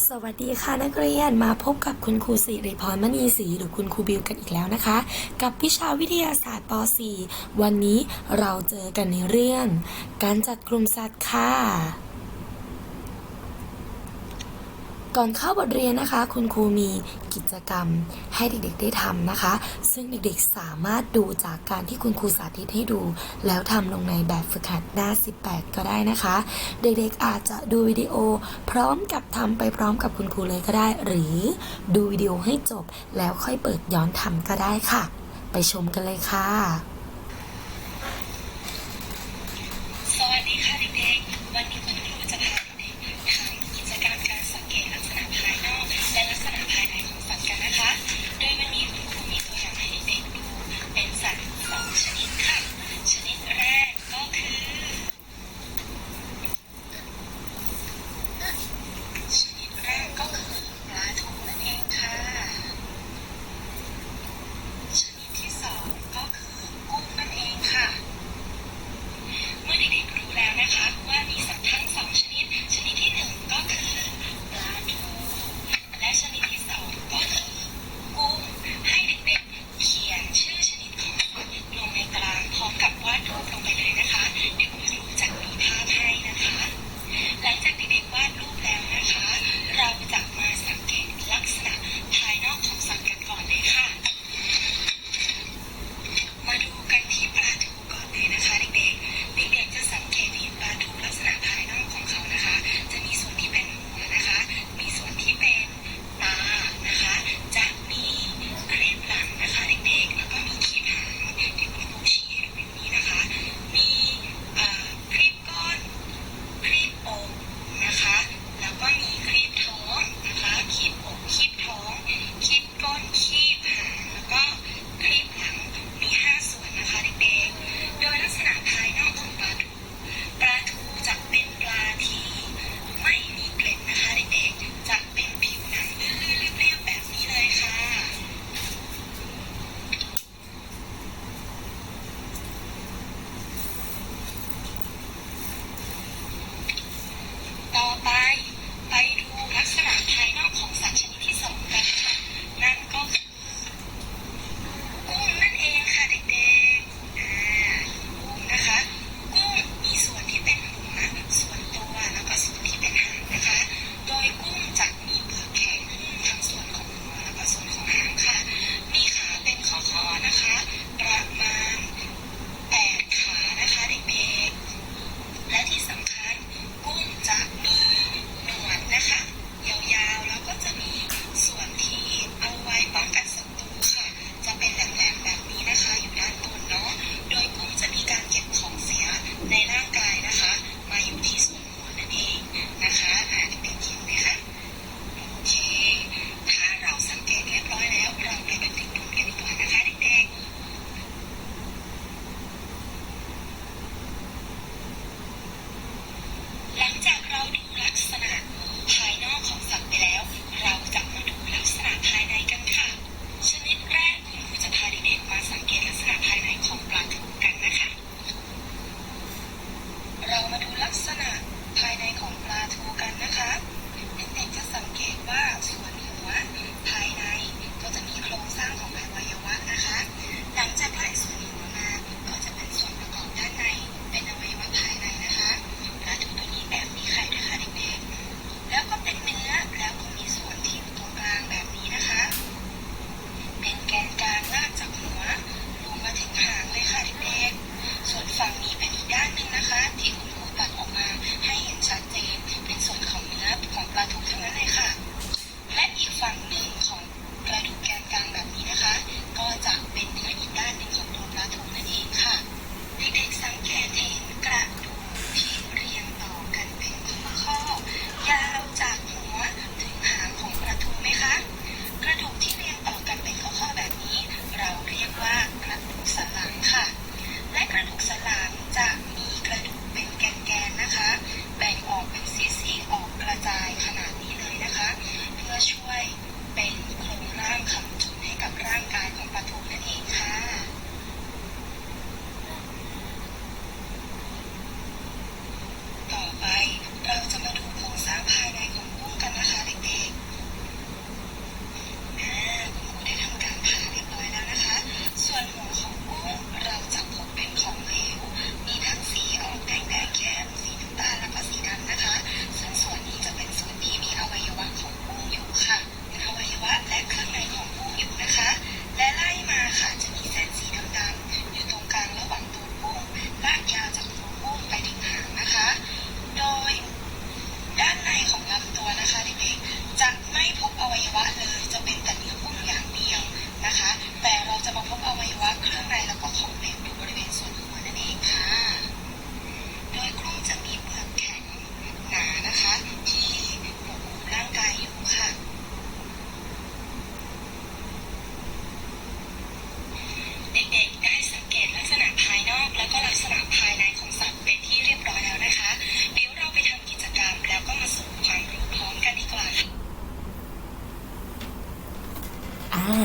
สวัสดีค่ะนักเรียนมาพบกับคุณครูสิริพรมณีศรีหรือคุณครูบิวกันอีกแล้วนะคะกับวิชาวิทยาศาสตร์ป .4 วันนี้เราเจอกันในเรื่องการจัดกลุ่มสัตว์ค่ะก่อนเข้าบทเรียนนะคะคุณครูมีกิจกรรมให้เด็กๆได้ทำนะคะซึ่งเด็กๆสามารถดูจากการที่คุณครูสาธิตให้ดูแล้วทำลงในแบบฝึกหัดหน้า18ก็ได้นะคะเด็กๆอาจจะดูวิดีโอพร้อมกับทำไปพร้อมกับคุณครูเลยก็ได้หรือดูวิดีโอให้จบแล้วค่อยเปิดย้อนทำก็ได้ค่ะไปชมกันเลยค่ะสวัสดีค่ะเด็กๆวันนี้คุณครูจะพาเด็กๆทำกิจกรรมการสังเกตลักษณะภายนอกและลักษณะภายในของสัตว์กันนะคะ โดยวันนี้คุณครูมีตัวอย่างให้เด็กๆดูเป็นสัตว์2 ชนิดค่ะ ชนิดแรกก็คือปลาทูนั่นเองค่ะ ชนิดที่2ก็คือกุ้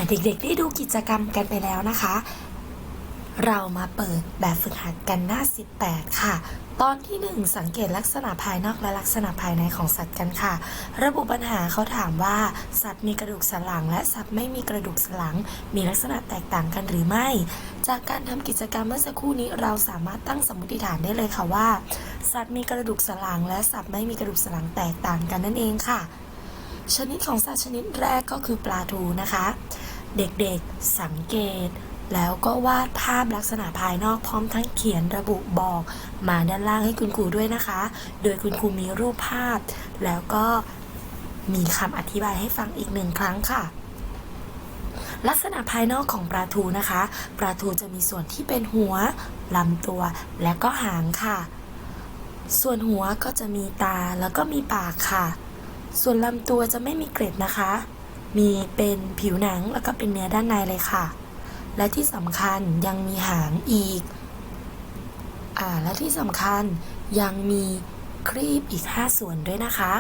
เด็กๆได้ดูกิจกรรมกันไปแล้วนะคะ เรามาเปิดแบบฝึกหัดกันหน้า 18 ค่ะ ตอนที่ 1 สังเกตลักษณะภายนอกและลักษณะภายในของสัตว์กันค่ะ ระบุปัญหาเขาถามว่าสัตว์มีกระดูกสันหลังและสัตว์ไม่มีกระดูกสันหลังมีลักษณะแตกต่างกันหรือไม่ จากการทำกิจกรรมเมื่อสักครู่นี้เราสามารถตั้งสมมติฐานได้เลยค่ะว่า สัตว์มีกระดูกสันหลังและสัตว์ไม่มีกระดูกสันหลังแตกต่างกันนั่นเองค่ะ ชนิดของสัตว์ชนิดแรกก็คือปลาทูนะคะ เด็กๆสังเกตแล้วก็วาดภาพลักษณะภายนอกพร้อมทั้งเขียนระบุบอกมาด้านล่างให้คุณครูด้วยนะคะ โดยคุณครูมีรูปภาพ แล้วก็มีคำอธิบายให้ฟังอีกหนึ่งครั้งค่ะ ลักษณะภายนอกของปลาทูนะคะ ปลาทูจะมีส่วนที่เป็นหัวลำตัวและก็หางค่ะ ส่วนหัวก็จะมีตาแล้วก็มีปากค่ะ ส่วนลำตัวจะไม่มีเกล็ดนะคะ มีเป็นผิวหนังแล้วก็เป็นเนื้อด้านในเลยค่ะ และที่สำคัญยังมีหางอีก และที่สำคัญยังมีครีบอีก 5 ส่วนด้วยนะคะ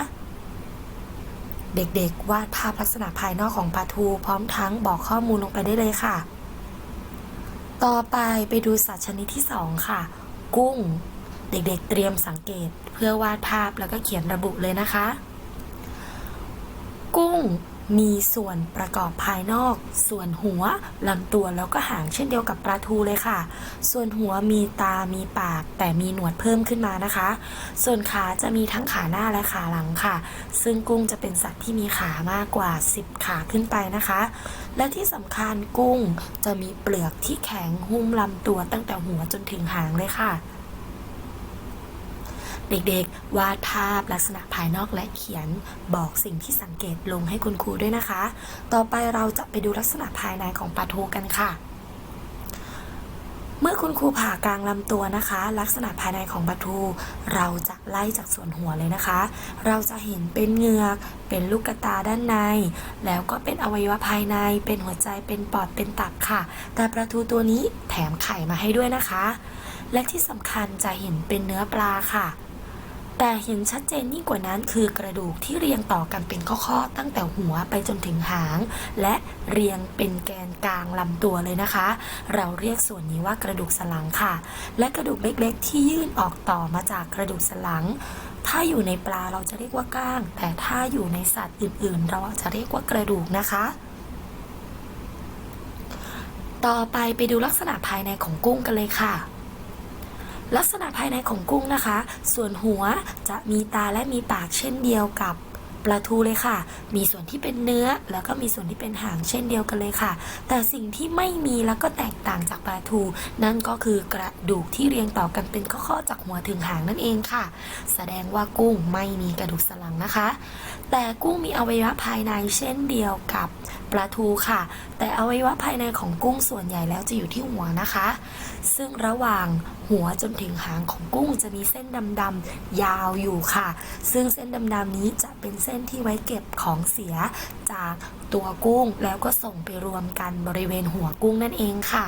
เด็กๆวาดภาพลักษณะภายนอกของปลาทูพร้อมทั้งบอกข้อมูลลงไปได้เลยค่ะ ต่อไปดูสัตว์ชนิดที่ 2 ค่ะ กุ้ง เด็กๆเตรียมสังเกตเพื่อวาดภาพแล้วก็เขียนระบุเลยนะคะ กุ้งมีส่วนประกอบภายนอก ส่วนหัวลำตัวแล้วก็หางเช่นเดียวกับปลาทูเลยค่ะ ส่วนหัวมีตามีปากแต่มีหนวดเพิ่มขึ้นมานะคะ ส่วนขาจะมีทั้งขาหน้าและขาหลังค่ะ ซึ่งกุ้งจะเป็นสัตว์ที่มีขามากกว่า10ขาขึ้นไปนะคะ และที่สำคัญกุ้งจะมีเปลือกที่แข็งหุ้มลำตัวตั้งแต่หัวจนถึงหางเลยค่ะ เด็กๆวาดภาพลักษณะภายนอกและเขียนบอกสิ่งที่สังเกตลงให้คุณครูด้วยนะคะ ต่อไปเราจะไปดูลักษณะภายในของปลาทูกันค่ะ เมื่อคุณครูผ่ากลางลำตัวนะคะ ลักษณะภายในของปลาทูเราจะไล่จากส่วนหัวเลยนะคะ เราจะเห็นเป็นเหงือกเป็นลูกตาด้านในแล้วก็เป็นอวัยวะภายในเป็นหัวใจเป็นปอดเป็นตับค่ะ แต่ปลาทูตัวนี้แถมไข่มาให้ด้วยนะคะ และที่สำคัญจะเห็นเป็นเนื้อปลาค่ะ แต่เห็นชัดเจนยิ่งกว่านั้นคือกระดูกที่เรียงต่อกันเป็นข้อๆตั้งแต่หัวไปจนถึงหางและเรียงเป็นแกนกลางลำตัวเลยนะคะ เราเรียกส่วนนี้ว่ากระดูกสันหลังค่ะ และกระดูกเล็กๆที่ยื่นออกต่อมาจากกระดูกสันหลังถ้าอยู่ในปลาเราจะเรียกว่าก้างแต่ถ้าอยู่ในสัตว์อื่นๆเราจะเรียกว่ากระดูกนะคะ ต่อไปดูลักษณะภายในของกุ้งกันเลยค่ะ ลักษณะภายในของกุ้งนะคะ ส่วนหัวจะมีตาและมีปากเช่นเดียวกับปลาทูเลยค่ะ มีส่วนที่เป็นเนื้อแล้วก็มีส่วนที่เป็นหางเช่นเดียวกันเลยค่ะ แต่สิ่งที่ไม่มีแล้วก็แตกต่างจากปลาทูนั่นก็คือกระดูกที่เรียงต่อกันเป็นข้อๆจากหัวถึงหางนั่นเองค่ะ แสดงว่ากุ้งไม่มีกระดูกสันหลังนะคะ แต่กุ้งมีอวัยวะภายในเช่นเดียวกับปลาทูค่ะ แต่อวัยวะภายในของกุ้งส่วนใหญ่แล้วจะอยู่ที่หัวนะคะ ซึ่งระหว่างหัวจนถึงหางของกุ้งจะมีเส้นดำๆยาวอยู่ค่ะ ซึ่งเส้นดำๆนี้จะเป็นเส้นที่ไว้เก็บของเสียจากตัวกุ้งแล้วก็ส่งไปรวมกันบริเวณหัวกุ้งนั่นเองค่ะ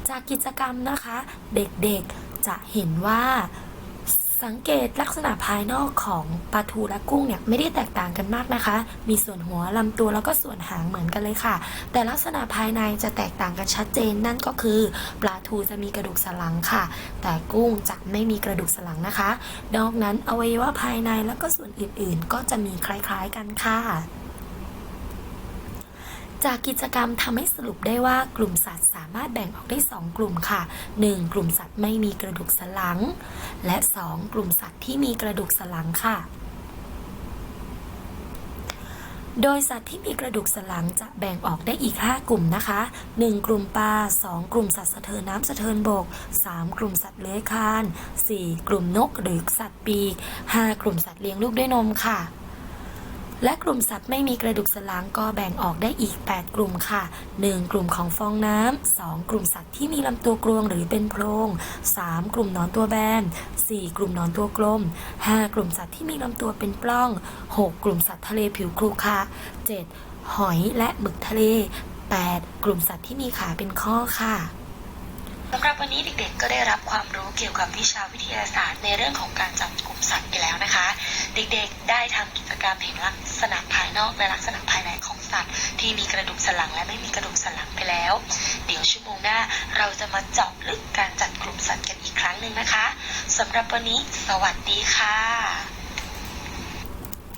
จากกิจกรรมนะคะเด็กๆจะเห็นว่าสังเกตลักษณะภายนอกของปลาทูและกุ้งเนี่ยไม่ได้แตกต่างกันมากนะคะ มีส่วนหัวลำตัวแล้วก็ส่วนหางเหมือนกันเลยค่ะ แต่ลักษณะภายในจะแตกต่างกันชัดเจนนั่นก็คือปลาทูจะมีกระดูกสันหลังค่ะ แต่กุ้งจะไม่มีกระดูกสันหลังนะคะนอกนั้นอวัยวะภายในแล้วก็ส่วนอื่นๆก็จะมีคล้ายๆกันค่ะ จากกิจกรรมทำให้สรุปได้ว่ากลุ่มสัตว์สามารถแบ่งออกได้2กลุ่มค่ะ 1. กลุ่มสัตว์ไม่มีกระดูกสันหลังและ 2. กลุ่มสัตว์ที่มีกระดูกสันหลังค่ะ โดยสัตว์ที่มีกระดูกสันหลังจะแบ่งออกได้อีก5กลุ่มนะคะ 1. กลุ่มปลา 2. กลุ่มสัตว์สะเทินน้ำสะเทินบก 3. กลุ่มสัตว์เลื้อยคลาน 4. กลุ่มนกหรือสัตว์ปีก 5. กลุ่มสัตว์เลี้ยงลูกด้วยนมค่ะ และกลุ่มสัตว์ไม่มีกระดูกสันหลังก็แบ่งออกได้อีก8กลุ่มค่ะ 1. กลุ่มของฟองน้ำ 2. กลุ่มสัตว์ที่มีลำตัวกลวงหรือเป็นโพรง 3. กลุ่มหนอนตัวแบน 4. กลุ่มหนอนตัวกลม 5. กลุ่มสัตว์ที่มีลำตัวเป็นปล้อง 6. กลุ่มสัตว์ทะเลผิวครุขระ 7. หอยและหมึกทะเล 8. กลุ่มสัตว์ที่มีขาเป็นข้อค่ะ สำหรับวันนี้เด็กๆก็ได้รับความรู้เกี่ยวกับวิชาวิทยาศาสตร์ในเรื่องของการจับกลุ่มสัตว์ไปแล้วนะคะ เด็กๆได้ทำกิจกรรมเห็นลักษณะภายนอกและลักษณะภายในของสัตว์ที่มีกระดูกสันหลังและไม่มีกระดูกสันหลังไปแล้ว เดี๋ยวชั่วโมงหน้าเราจะมาเจาะลึกการจัดกลุ่มสัตว์กันอีกครั้งหนึ่งนะคะสำหรับวันนี้สวัสดีค่ะ